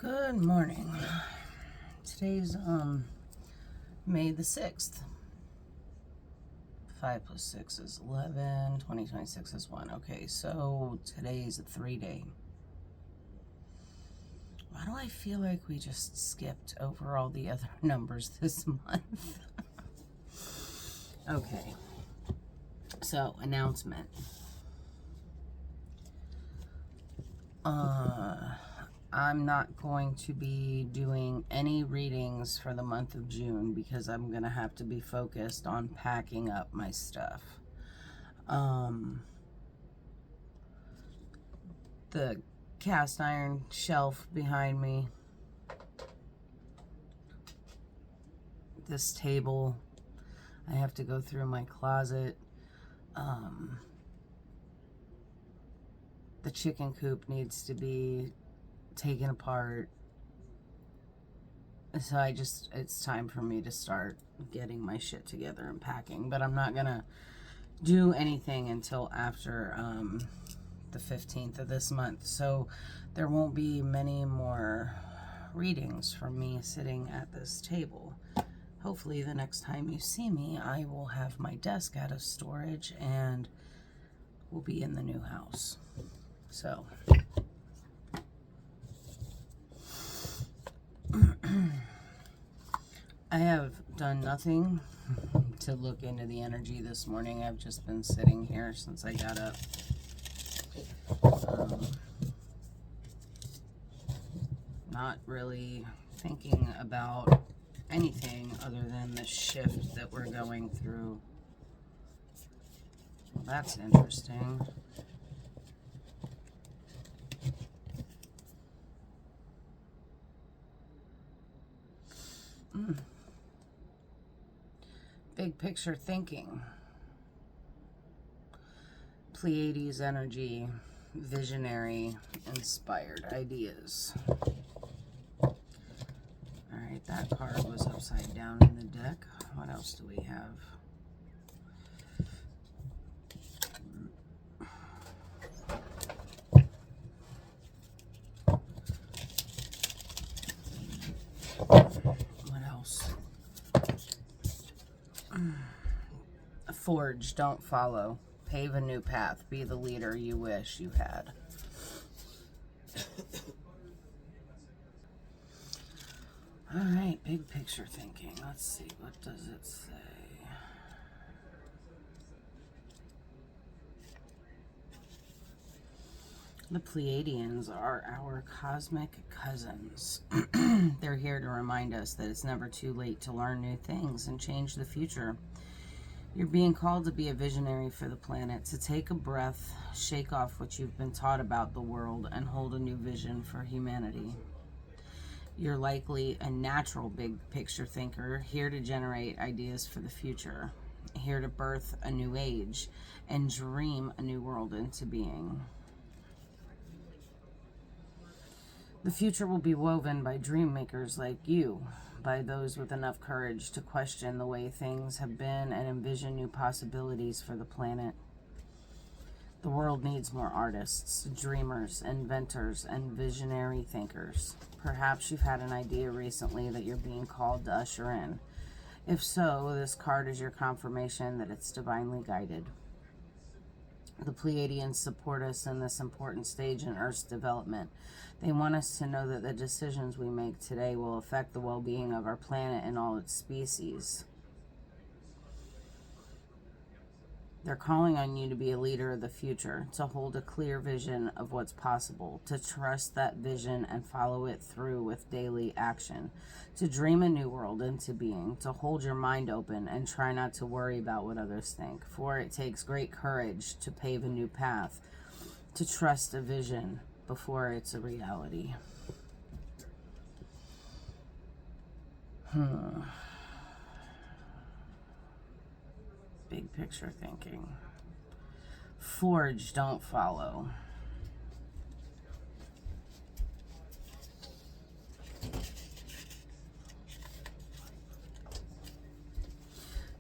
Good morning. Today's May the 6th. 5 plus 6 is 11. 2026 is 1. Okay, so today's a 3-day. Why do I feel like we just skipped over all the other numbers this month? Okay. So, announcement. I'm not going to be doing any readings for the month of June because I'm going to have to be focused on packing up my stuff. The cast iron shelf behind me, this table, I have to go through my closet. The chicken coop needs to be taken apart. So it's time for me to start getting my shit together and packing. But I'm not gonna do anything until after the 15th of this month. So there won't be many more readings from me sitting at this table. Hopefully the next time you see me, I will have my desk out of storage and we'll be in the new house. So I have done nothing to look into the energy this morning. I've just been sitting here since I got up. Not really thinking about anything other than the shift that we're going through. Well, that's interesting. Big picture thinking. Pleiades energy, visionary, inspired ideas. Alright, that card was upside down in the deck. What else do we have? What else? Forge, don't follow. Pave a new path. Be the leader you wish you had. Alright, big picture thinking. Let's see, what does it say? The Pleiadians are our cosmic cousins. They're here to remind us that it's never too late to learn new things and change the future. You're being called to be a visionary for the planet, to take a breath, shake off what you've been taught about the world, and hold a new vision for humanity. You're likely a natural big picture thinker, here to generate ideas for the future, here to birth a new age and dream a new world into being. The future will be woven by dream makers like you, by those with enough courage to question the way things have been and envision new possibilities for the planet. The world needs more artists, dreamers, inventors, and visionary thinkers. Perhaps you've had an idea recently that you're being called to usher in. If so, this card is your confirmation that it's divinely guided. The Pleiadians support us in this important stage in Earth's development. They want us to know that the decisions we make today will affect the well-being of our planet and all its species. They're calling on you to be a leader of the future, to hold a clear vision of what's possible, to trust that vision and follow it through with daily action, to dream a new world into being, to hold your mind open and try not to worry about what others think, for it takes great courage to pave a new path, to trust a vision before it's a reality. Big picture thinking. Forge, don't follow.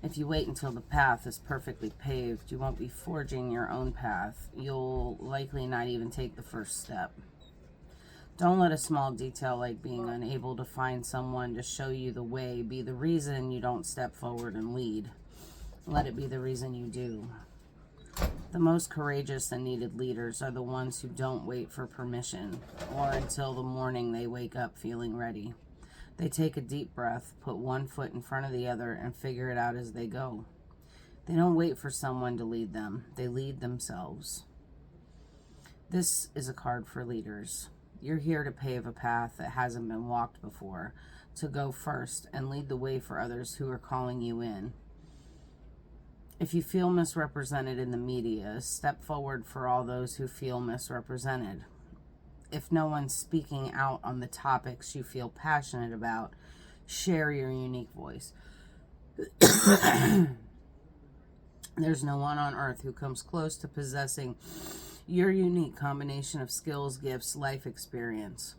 If you wait until the path is perfectly paved, you won't be forging your own path. You'll likely not even take the first step. Don't let a small detail like being unable to find someone to show you the way be the reason you don't step forward and lead. Let it be the reason you do. The most courageous and needed leaders are the ones who don't wait for permission or until the morning they wake up feeling ready. They take a deep breath, put one foot in front of the other, and figure it out as they go. They don't wait for someone to lead them. They lead themselves. This is a card for leaders. You're here to pave a path that hasn't been walked before, to go first and lead the way for others who are calling you in. If you feel misrepresented in the media, step forward for all those who feel misrepresented. If no one's speaking out on the topics you feel passionate about, share your unique voice. There's no one on earth who comes close to possessing your unique combination of skills, gifts, life experience.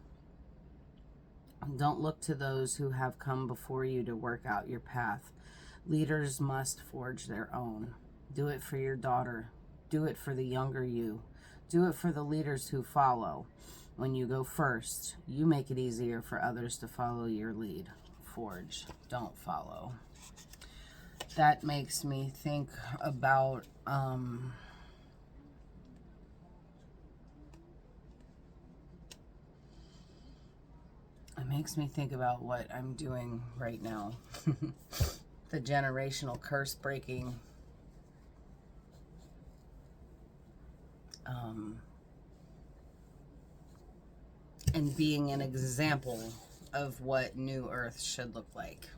Don't look to those who have come before you to work out your path. Leaders must forge their own. Do it for your daughter. Do it for the younger you. Do it for the leaders who follow. When you go first, you make it easier for others to follow your lead. Forge, don't follow. That makes me think about what I'm doing right now. The generational curse breaking. And being an example of what New Earth should look like.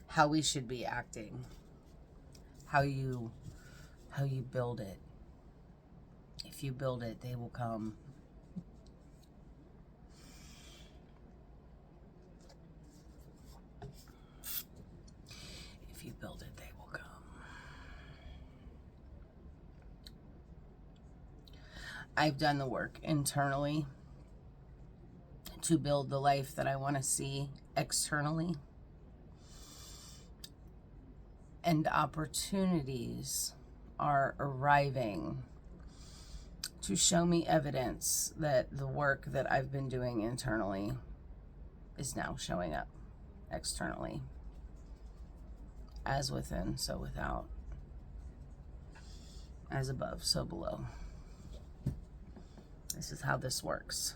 How we should be acting. How you build it. If you build it, they will come. If you build it, they will come. I've done the work internally to build the life that I want to see externally. And opportunities are arriving to show me evidence that the work that I've been doing internally is now showing up externally. As within, so without. As above, so below. This is how this works.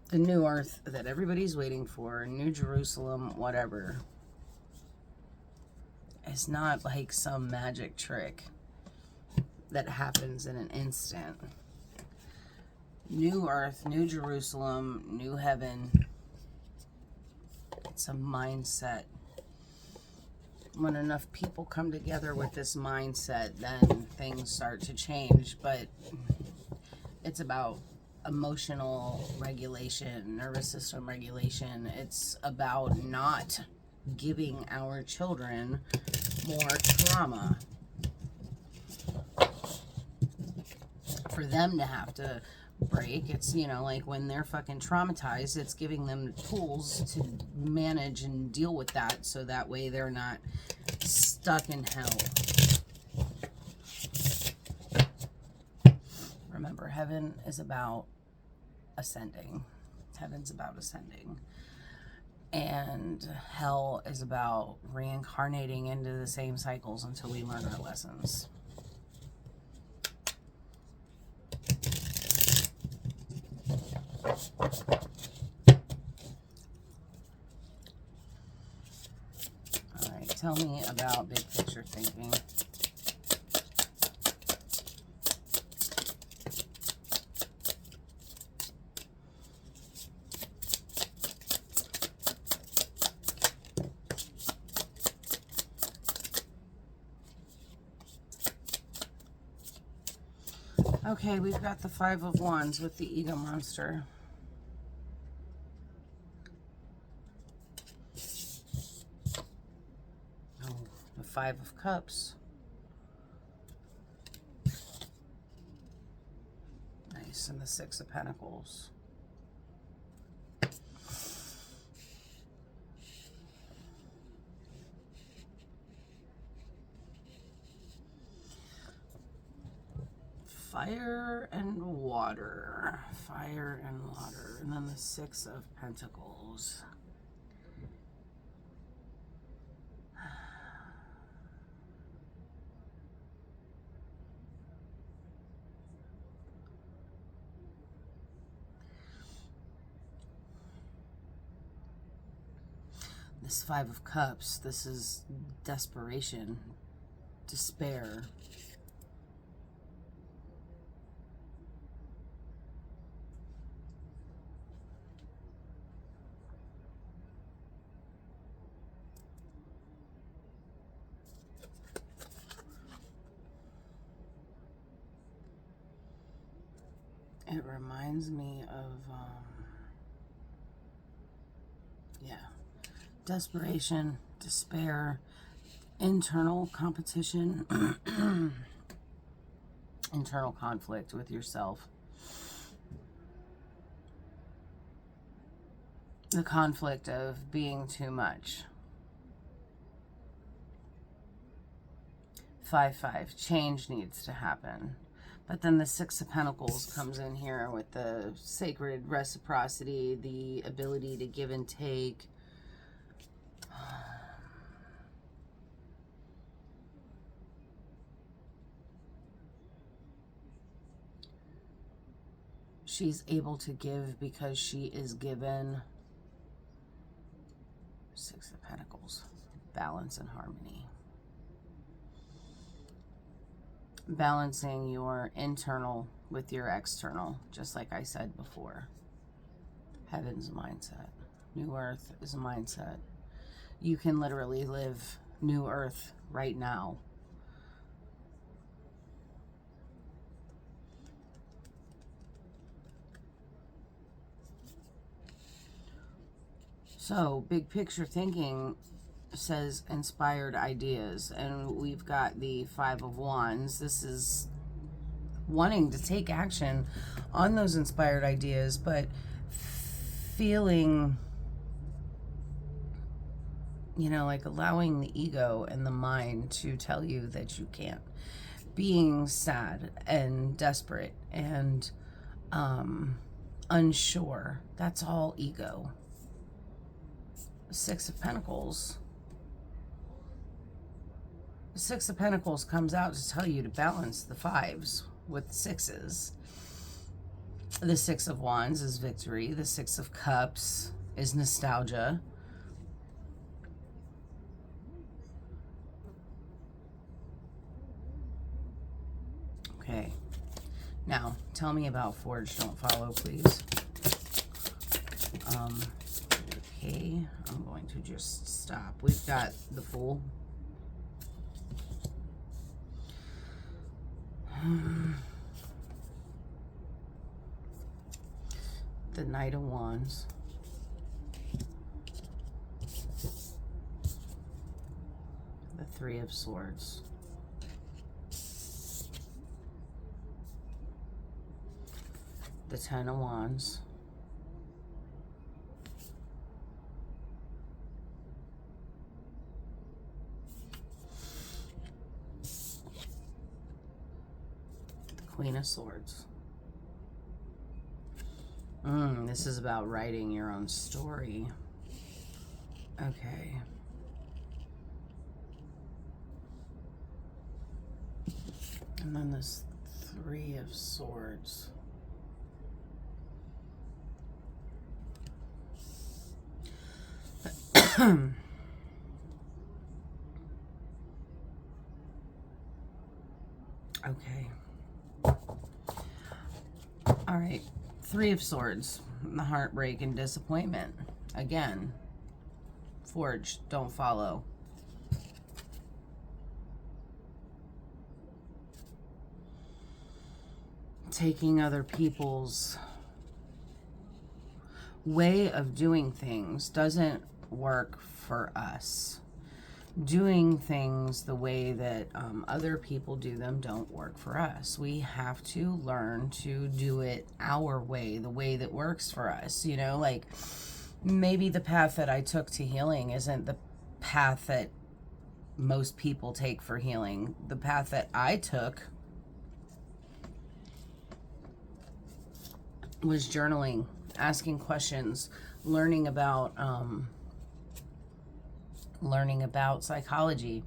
The new earth that everybody's waiting for, New Jerusalem, whatever, is not like some magic trick that happens in an instant. New earth, New Jerusalem, new heaven. It's a mindset. When enough people come together with this mindset, then things start to change. But it's about emotional regulation, nervous system regulation. It's about not giving our children more trauma. For them to have to break, it's, like when they're fucking traumatized, it's giving them the tools to manage and deal with that, so that way they're not stuck in hell. Remember, heaven is about ascending. Heaven's about ascending. And hell is about reincarnating into the same cycles until we learn our lessons. Alright, tell me about big picture thinking. Okay, we've got the Five of Wands with the ego monster. Oh, the Five of Cups. Nice, and the Six of Pentacles. fire and water. Fire and water. And then the Six of Pentacles. This Five of Cups, this is desperation, despair. It reminds me of, desperation, despair, internal competition, internal conflict with yourself. The conflict of being too much. 5-5, change needs to happen. But then the Six of Pentacles comes in here with the sacred reciprocity, the ability to give and take. She's able to give because she is given. Six of Pentacles, balance and harmony. Balancing your internal with your external, just like I said before. Heaven's a mindset. New Earth is a mindset. You can literally live New Earth right now. So, big picture thinking says inspired ideas, and we've got the Five of Wands. This is wanting to take action on those inspired ideas, but feeling, you know, like allowing the ego and the mind to tell you that you can't. Being sad and desperate and unsure. That's all ego. Six of Pentacles. The Six of Pentacles comes out to tell you to balance the fives with sixes. The Six of Wands is victory. The Six of Cups is nostalgia. Okay. Now, tell me about Forge, Don't Follow, please. Okay, I'm going to just stop. We've got the Fool. The Knight of Wands. The Three of Swords. The Ten of Wands. Queen of Swords. This is about writing your own story. Okay. And then this Three of Swords. Okay. All right. Three of Swords. The heartbreak and disappointment. Again. Forge, don't follow. Taking other people's way of doing things doesn't work for us. Doing things the way that other people do them don't work for us. We have to learn to do it our way, the way that works for us. You know, like maybe the path that I took to healing isn't the path that most people take for healing. The path that I took was journaling, asking questions, learning about psychology,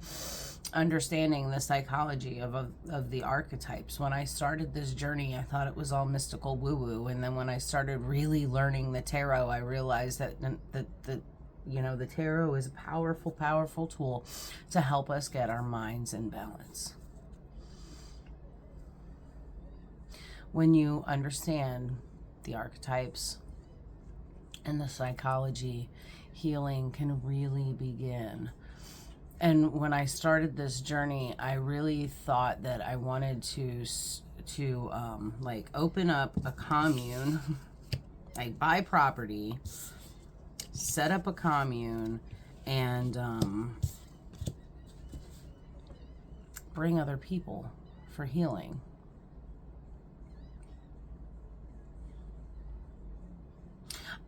understanding the psychology of the archetypes. When I started this journey, I thought it was all mystical woo-woo, and then when I started really learning the tarot, I realized that the tarot is a powerful, powerful tool to help us get our minds in balance. When you understand the archetypes and the psychology, healing can really begin. And when I started this journey, I really thought that I wanted to like open up a commune, like buy property, set up a commune, and bring other people for healing.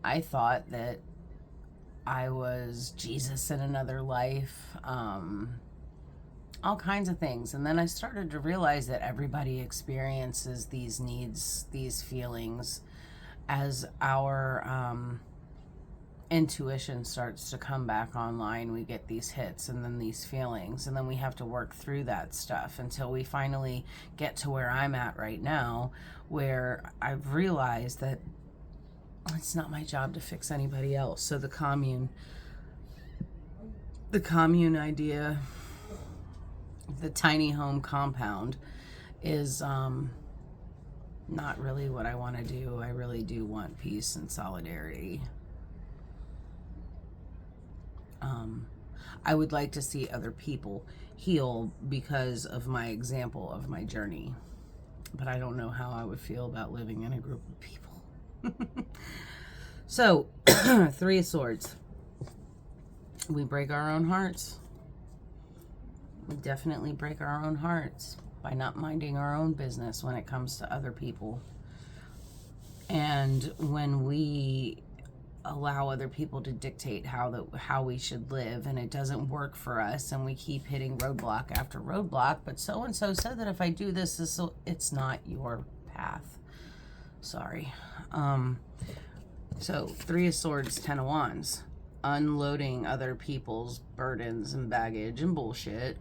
I thought that I was Jesus in another life, all kinds of things. And then I started to realize that everybody experiences these needs, these feelings, as our intuition starts to come back online. We get these hits and then these feelings, and then we have to work through that stuff until we finally get to where I'm at right now, where I've realized that it's not my job to fix anybody else. So the commune idea, the tiny home compound, is not really what I want to do. I really do want peace and solidarity. I would like to see other people heal because of my example of my journey, but I don't know how I would feel about living in a group of people. So, Three of Swords. We break our own hearts. We definitely break our own hearts by not minding our own business when it comes to other people. And when we allow other people to dictate how we should live, and it doesn't work for us, and we keep hitting roadblock after roadblock, but so-and-so said that if I do this, it's not your path. Sorry. So Three of Swords, Ten of Wands. Unloading other people's burdens and baggage and bullshit.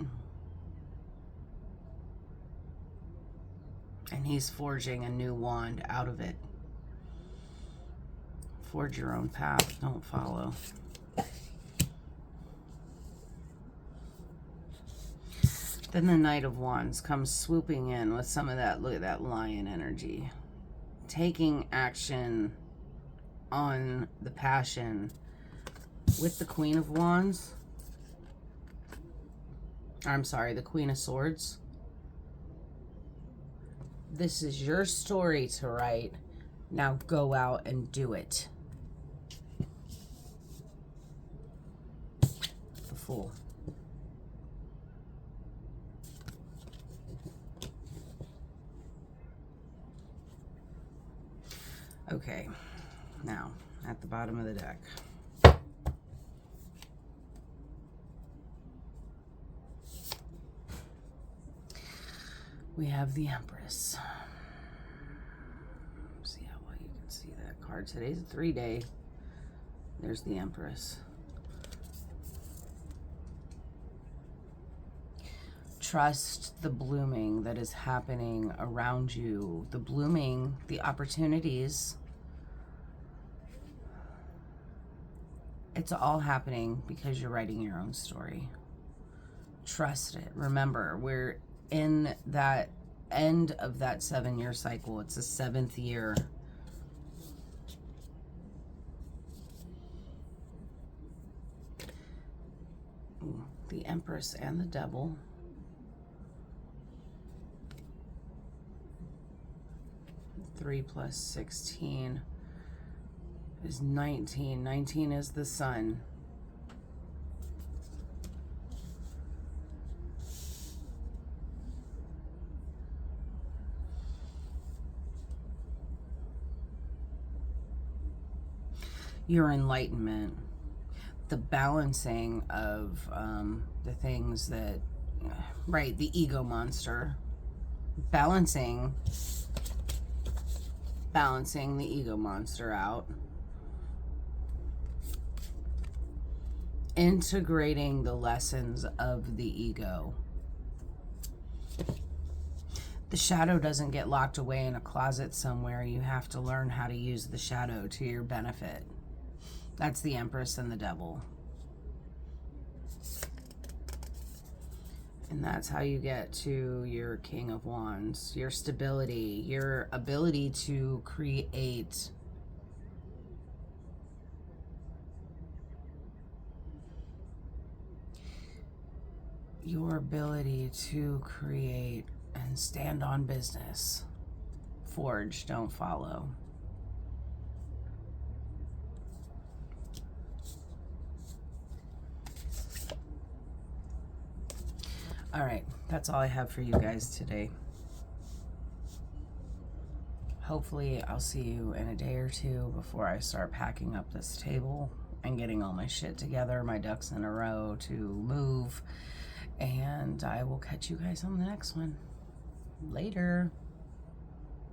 And he's forging a new wand out of it. Forge your own path, don't follow. Then the Knight of Wands comes swooping in with some of that, look at that lion energy. Taking action on the passion with the Queen of Wands. I'm sorry, the Queen of Swords. This is your story to write. Now go out and do it. The Fool. Okay, now at the bottom of the deck. We have the Empress. See how well you can see that card. Today's a 3-day. There's the Empress. Trust the blooming that is happening around you. The blooming, the opportunities. It's all happening because you're writing your own story. Trust it. Remember, we're in that end of that 7-year cycle. It's the 7th year. Ooh, the Empress and the Devil. Three plus 16 is 19. 19 is the Sun. Your enlightenment, the balancing of the things that, right, the ego monster, balancing balancing the ego monster out, integrating the lessons of the ego. The shadow doesn't get locked away in a closet somewhere. You have to learn how to use the shadow to your benefit. That's the Empress and the Devil. And that's how you get to your King of Wands, your stability, your ability to create and stand on business. Forge, don't follow. All right, that's all I have for you guys today. Hopefully I'll see you in a day or two before I start packing up this table and getting all my shit together, my ducks in a row to move. And I will catch you guys on the next one. Later.